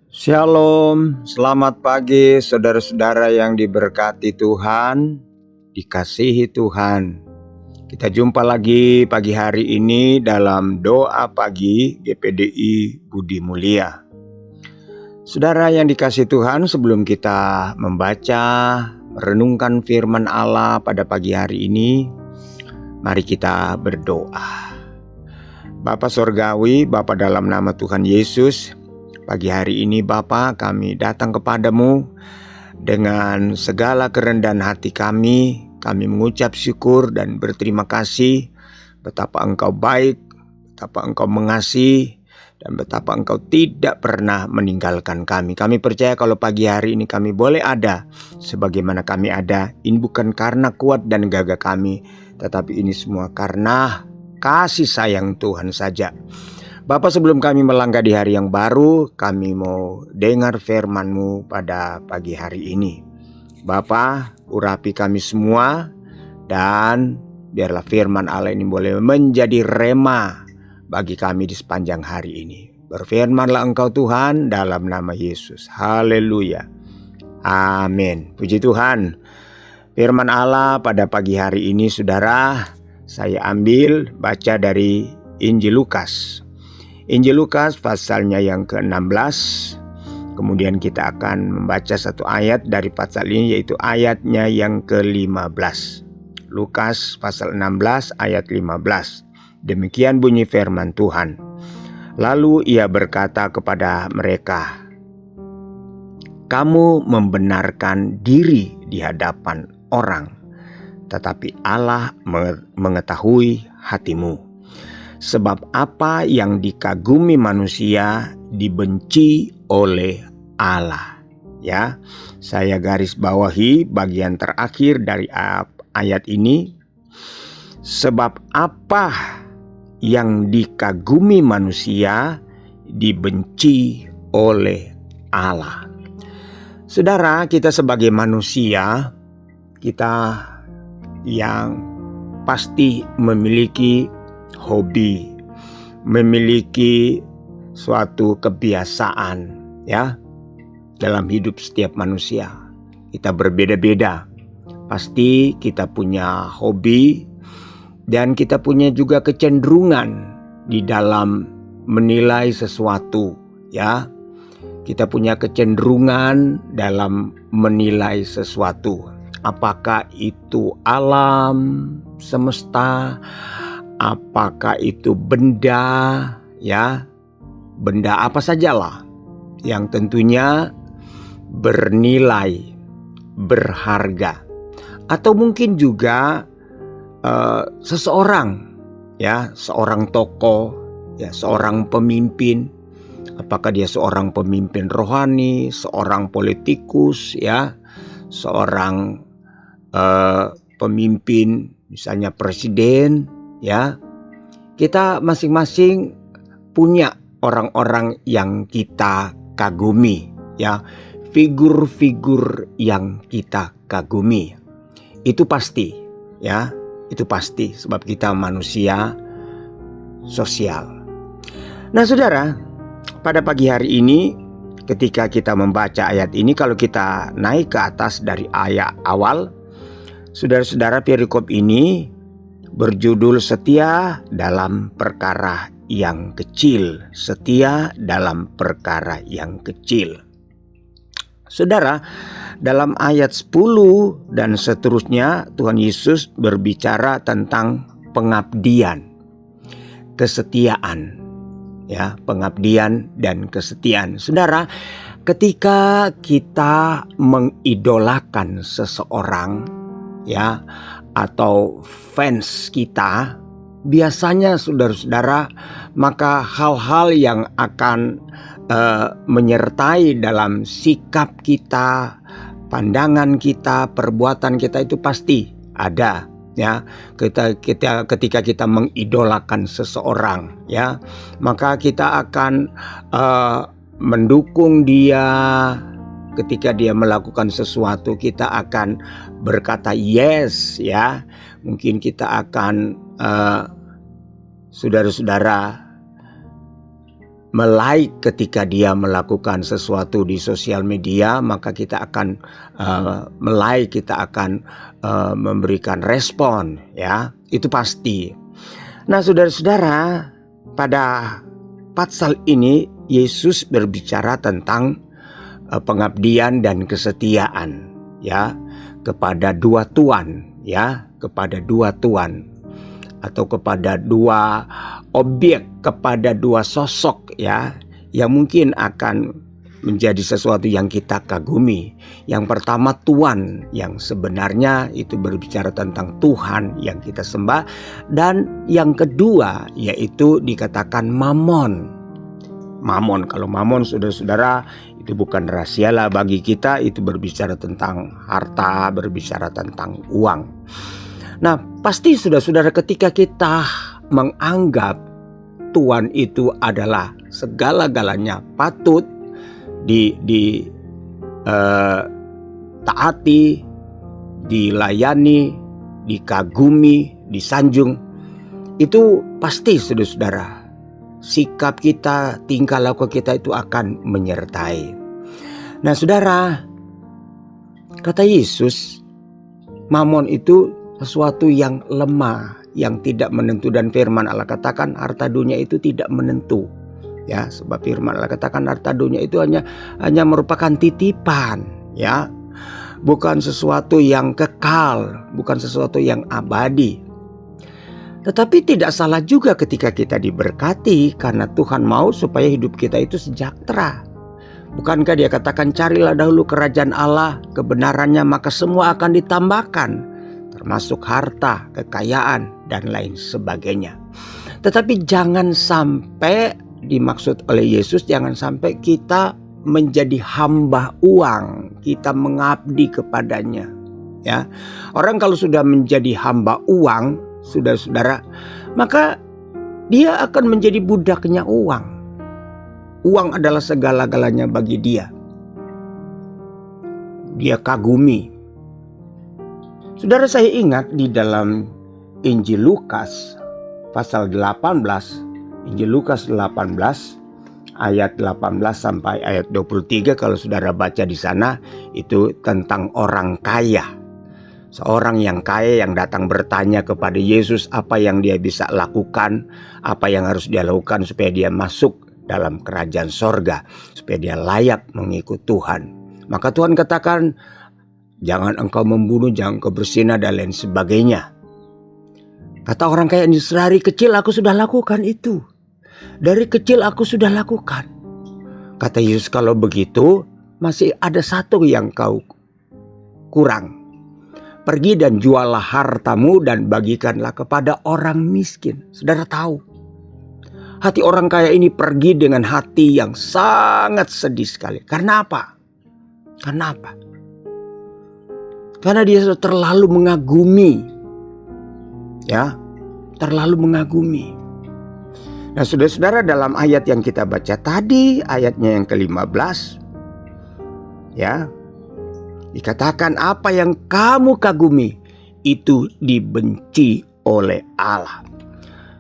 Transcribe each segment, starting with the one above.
Shalom, selamat pagi saudara-saudara yang diberkati Tuhan, dikasihi Tuhan. Kita jumpa lagi pagi hari ini dalam doa pagi GPDI Budi Mulia. Saudara yang dikasihi Tuhan, sebelum kita membaca, merenungkan firman Allah pada pagi hari ini, mari kita berdoa. Bapa Sorgawi, Bapa dalam nama Tuhan Yesus, pagi hari ini Bapa, kami datang kepadamu dengan segala kerendahan hati kami mengucap syukur dan berterima kasih betapa Engkau baik, betapa Engkau mengasihi, dan betapa Engkau tidak pernah meninggalkan kami. Kami percaya kalau pagi hari ini kami boleh ada sebagaimana kami ada, ini bukan karena kuat dan gagah kami, tetapi ini semua karena kasih sayang Tuhan saja. Bapak, sebelum kami melangkah di hari yang baru, kami mau dengar firman-Mu pada pagi hari ini. Bapak, urapi kami semua, dan biarlah firman Allah ini boleh menjadi rema bagi kami di sepanjang hari ini. Berfirmanlah Engkau Tuhan dalam nama Yesus. Haleluya. Amin. Puji Tuhan. Firman Allah pada pagi hari ini, saudara, saya ambil baca dari Injil Lukas. Injil Lukas pasalnya yang ke-16. Kemudian kita akan membaca satu ayat dari pasal ini, yaitu ayatnya yang ke-15. Lukas pasal 16 ayat 15. Demikian bunyi firman Tuhan. Lalu ia berkata kepada mereka, "Kamu membenarkan diri di hadapan orang, tetapi Allah mengetahui hatimu. Sebab apa yang dikagumi manusia dibenci oleh Allah." Ya, saya garis bawahi bagian terakhir dari ayat ini. Sebab apa yang dikagumi manusia dibenci oleh Allah. Saudara, kita sebagai manusia, kita yang pasti memiliki hobi, memiliki suatu kebiasaan, ya, dalam hidup setiap manusia. Kita berbeda-beda. Pasti kita punya hobi, dan kita punya juga kecenderungan di dalam menilai sesuatu, ya. Kita punya kecenderungan dalam menilai sesuatu. Apakah itu alam semesta, apakah itu benda, ya, benda apa sajalah yang tentunya bernilai, berharga. Atau mungkin juga seseorang, ya, seorang tokoh, ya, seorang pemimpin. Apakah dia seorang pemimpin rohani, seorang politikus, ya, seorang pemimpin, misalnya presiden, ya. Kita masing-masing punya orang-orang yang kita kagumi, ya, figur-figur yang kita kagumi. Itu pasti, ya, itu pasti, sebab kita manusia sosial. Nah, saudara, pada pagi hari ini ketika kita membaca ayat ini, kalau kita naik ke atas dari ayat awal, saudara-saudara, perikop ini berjudul setia dalam perkara yang kecil. Setia dalam perkara yang kecil. Saudara, dalam ayat 10 dan seterusnya Tuhan Yesus berbicara tentang pengabdian, kesetiaan, ya, pengabdian dan kesetiaan. Saudara, ketika kita mengidolakan seseorang, ya, atau fans kita, biasanya saudara-saudara, maka hal-hal yang akan menyertai dalam sikap kita, pandangan kita, perbuatan kita itu pasti ada, ya. Ketika kita mengidolakan seseorang, ya, maka kita akan mendukung dia. Ketika dia melakukan sesuatu, kita akan berkata yes, ya. Mungkin kita akan saudara-saudara melike ketika dia melakukan sesuatu di sosial media, maka kita akan melike, kita akan memberikan respon, ya, itu pasti. Nah, saudara-saudara, pada pasal ini Yesus berbicara tentang pengabdian dan kesetiaan, ya, kepada dua tuan, ya, kepada dua tuan atau kepada dua objek, kepada dua sosok, ya, yang mungkin akan menjadi sesuatu yang kita kagumi. Yang pertama Tuhan, yang sebenarnya itu berbicara tentang Tuhan yang kita sembah, dan yang kedua yaitu dikatakan Mamon. Mamon, kalau Mamon, saudara-saudara, itu bukan rahasia lah bagi kita, itu berbicara tentang harta, berbicara tentang uang. Nah, pasti saudara-saudara, ketika kita menganggap Tuhan itu adalah segala-galanya, patut taati, dilayani, dikagumi, disanjung, itu pasti saudara-saudara, sikap kita, tingkah laku kita itu akan menyertai. Nah, saudara, kata Yesus, Mamon itu sesuatu yang lemah, yang tidak menentu, dan firman Allah katakan harta dunia itu tidak menentu. Ya, sebab firman Allah katakan harta dunia itu hanya merupakan titipan, ya. Bukan sesuatu yang kekal, bukan sesuatu yang abadi. Tetapi tidak salah juga ketika kita diberkati, karena Tuhan mau supaya hidup kita itu sejahtera. Bukankah dia katakan, carilah dahulu kerajaan Allah, kebenarannya, maka semua akan ditambahkan, termasuk harta, kekayaan, dan lain sebagainya. Tetapi jangan sampai, dimaksud oleh Yesus, jangan sampai kita menjadi hamba uang, kita mengabdi kepadanya, ya. Orang kalau sudah menjadi hamba uang, saudara-saudara, maka dia akan menjadi budaknya uang. Uang adalah segala-galanya bagi dia. Dia kagumi. Saudara, saya ingat di dalam Injil Lukas pasal 18, Injil Lukas 18 ayat 18 sampai ayat 23, kalau saudara baca di sana, itu tentang orang kaya. Seorang yang kaya yang datang bertanya kepada Yesus apa yang dia bisa lakukan, apa yang harus dia lakukan supaya dia masuk dalam kerajaan sorga, supaya dia layak mengikut Tuhan. Maka Tuhan katakan, jangan engkau membunuh, jangan engkau berzina, dan lain sebagainya. Kata orang kaya ini, dari kecil aku sudah lakukan itu. Dari kecil aku sudah lakukan. Kata Yesus, kalau begitu masih ada satu yang kau kurang. Pergi dan juallah hartamu dan bagikanlah kepada orang miskin. Saudara tahu, hati orang kaya ini pergi dengan hati yang sangat sedih sekali. Karena apa? Karena apa? Karena dia sudah terlalu mengagumi. Ya, terlalu mengagumi. Nah, saudara-saudara, dalam ayat yang kita baca tadi, ayatnya yang ke-15, ya, dikatakan apa yang kamu kagumi itu dibenci oleh Allah.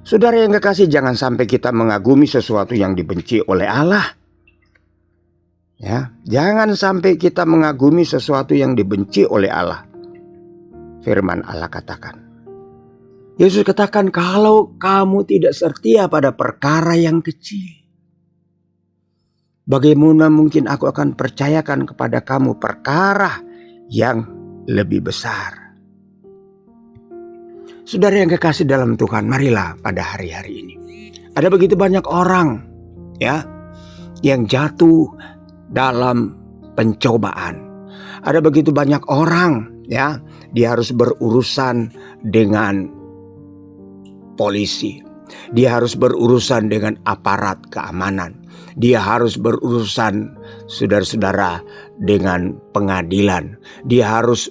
Saudara yang kekasih, jangan sampai kita mengagumi sesuatu yang dibenci oleh Allah. Ya, jangan sampai kita mengagumi sesuatu yang dibenci oleh Allah. Firman Allah katakan, Yesus katakan, kalau kamu tidak setia pada perkara yang kecil, bagaimana mungkin aku akan percayakan kepada kamu perkara yang lebih besar? Saudara yang kekasih dalam Tuhan, marilah pada hari-hari ini. Ada begitu banyak orang, ya, yang jatuh dalam pencobaan. Ada begitu banyak orang, ya, dia harus berurusan dengan polisi. Dia harus berurusan dengan aparat keamanan. Dia harus berurusan, saudara-saudara, dengan pengadilan. Dia harus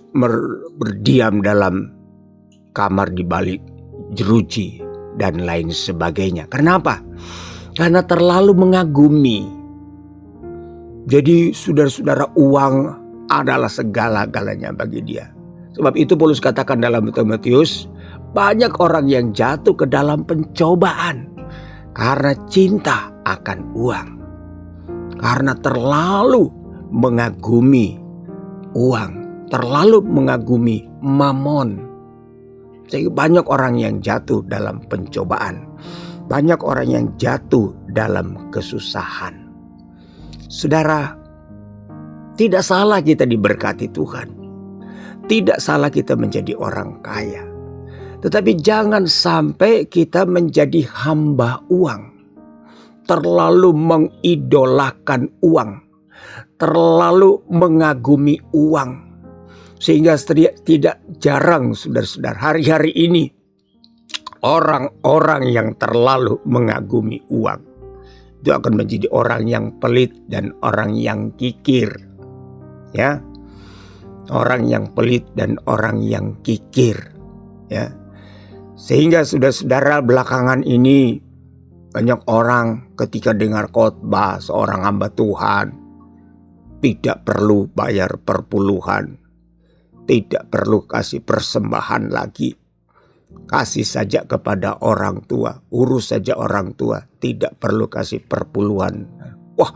berdiam dalam kamar di balik jeruji dan lain sebagainya. Kenapa? Karena terlalu mengagumi. Jadi saudara-saudara, uang adalah segala-galanya bagi dia. Sebab itu Paulus katakan dalam Timotius, banyak orang yang jatuh ke dalam pencobaan karena cinta akan uang. Karena terlalu mengagumi uang, terlalu mengagumi mamon. Sehingga banyak orang yang jatuh dalam pencobaan. Banyak orang yang jatuh dalam kesusahan. Saudara, tidak salah kita diberkati Tuhan. Tidak salah kita menjadi orang kaya. Tetapi jangan sampai kita menjadi hamba uang. Terlalu mengidolakan uang. Terlalu mengagumi uang. Sehingga tidak jarang saudara-saudara hari-hari ini orang-orang yang terlalu mengagumi uang itu akan menjadi orang yang pelit dan orang yang kikir. Ya. Orang yang pelit dan orang yang kikir. Ya. Sehingga saudara-saudara belakangan ini banyak orang ketika dengar khotbah seorang hamba Tuhan tidak perlu bayar perpuluhan, tidak perlu kasih persembahan lagi. Kasih saja kepada orang tua, urus saja orang tua, tidak perlu kasih perpuluhan. Wah,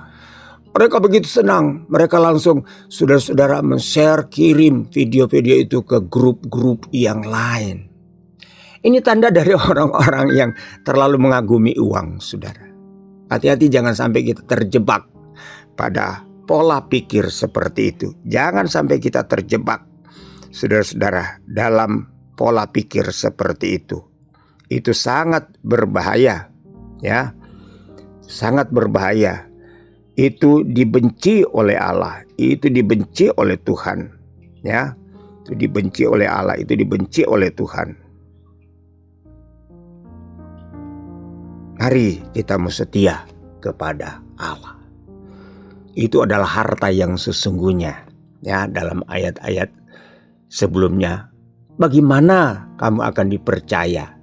mereka begitu senang, mereka langsung saudara-saudara men-share, kirim video-video itu ke grup-grup yang lain. Ini tanda dari orang-orang yang terlalu mengagumi uang, saudara. Hati-hati jangan sampai kita terjebak pada pola pikir seperti itu. Jangan sampai kita terjebak, saudara-saudara, dalam pola pikir seperti itu. Itu sangat berbahaya, ya. Sangat berbahaya. Itu dibenci oleh Allah, itu dibenci oleh Tuhan, ya. Itu dibenci oleh Allah, itu dibenci oleh Tuhan. Mari kita mau setia kepada Allah. Itu adalah harta yang sesungguhnya. Ya, dalam ayat-ayat sebelumnya, bagaimana kamu akan dipercaya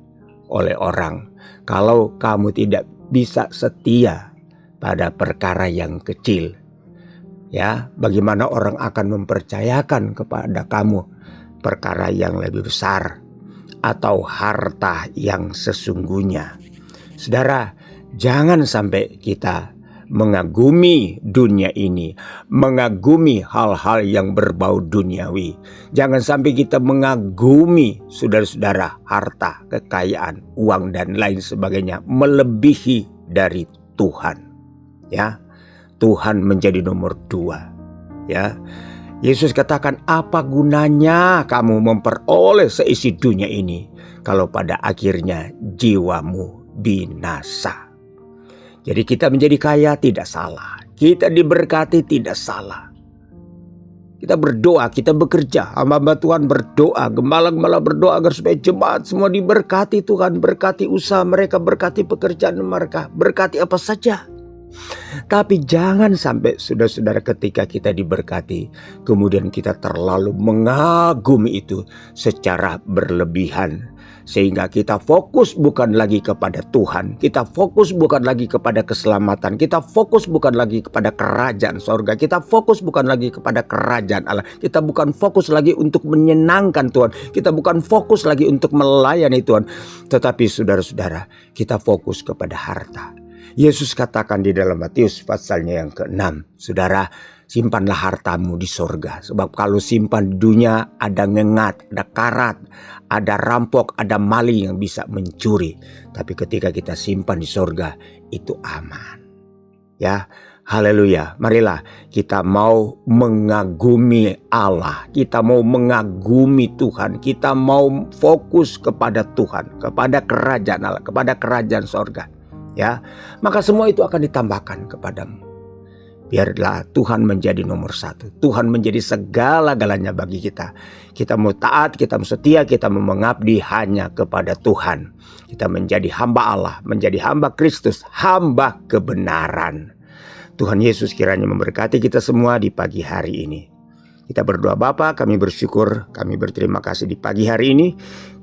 oleh orang kalau kamu tidak bisa setia pada perkara yang kecil? Ya, bagaimana orang akan mempercayakan kepada kamu perkara yang lebih besar atau harta yang sesungguhnya? Saudara, jangan sampai kita mengagumi dunia ini, mengagumi hal-hal yang berbau duniawi. Jangan sampai kita mengagumi saudara-saudara harta, kekayaan, uang dan lain sebagainya melebihi dari Tuhan. Ya, Tuhan menjadi nomor 2. Ya, Yesus katakan, apa gunanya kamu memperoleh seisi dunia ini kalau pada akhirnya jiwamu binasa. Jadi kita menjadi kaya tidak salah. Kita diberkati tidak salah. Kita berdoa, kita bekerja. Hamba Tuhan berdoa, gembala-gembala berdoa agar supaya jemaat semua diberkati Tuhan. Berkati usaha mereka, berkati pekerjaan mereka, berkati apa saja. Tapi jangan sampai saudara-saudara ketika kita diberkati, kemudian kita terlalu mengagumi itu secara berlebihan. Sehingga kita fokus bukan lagi kepada Tuhan. Kita fokus bukan lagi kepada keselamatan. Kita fokus bukan lagi kepada kerajaan sorga. Kita fokus bukan lagi kepada kerajaan Allah. Kita bukan fokus lagi untuk menyenangkan Tuhan. Kita bukan fokus lagi untuk melayani Tuhan. Tetapi saudara-saudara, kita fokus kepada harta. Yesus katakan di dalam Matius pasalnya yang ke-6, saudara, simpanlah hartamu di sorga. Sebab kalau simpan di dunia ada ngengat, ada karat, ada rampok, ada maling yang bisa mencuri. Tapi ketika kita simpan di sorga, itu aman. Ya, haleluya. Marilah kita mau mengagumi Allah. Kita mau mengagumi Tuhan. Kita mau fokus kepada Tuhan, kepada kerajaan Allah, kepada kerajaan sorga. Ya, maka semua itu akan ditambahkan kepadamu. Biarlah Tuhan menjadi nomor 1. Tuhan menjadi segala-galanya bagi kita. Kita mau taat, kita mau setia, kita mau mengabdi hanya kepada Tuhan. Kita menjadi hamba Allah, menjadi hamba Kristus, hamba kebenaran. Tuhan Yesus kiranya memberkati kita semua di pagi hari ini. Kita berdoa Bapa, kami bersyukur, kami berterima kasih di pagi hari ini.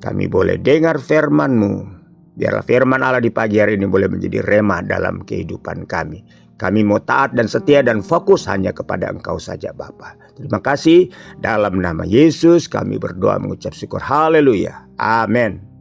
Kami boleh dengar firman-Mu. Biarlah firman Allah di pagi hari ini boleh menjadi rema dalam kehidupan kami. Kami mau taat dan setia dan fokus hanya kepada Engkau saja Bapa. Terima kasih. Dalam nama Yesus kami berdoa mengucap syukur. Haleluya. Amin.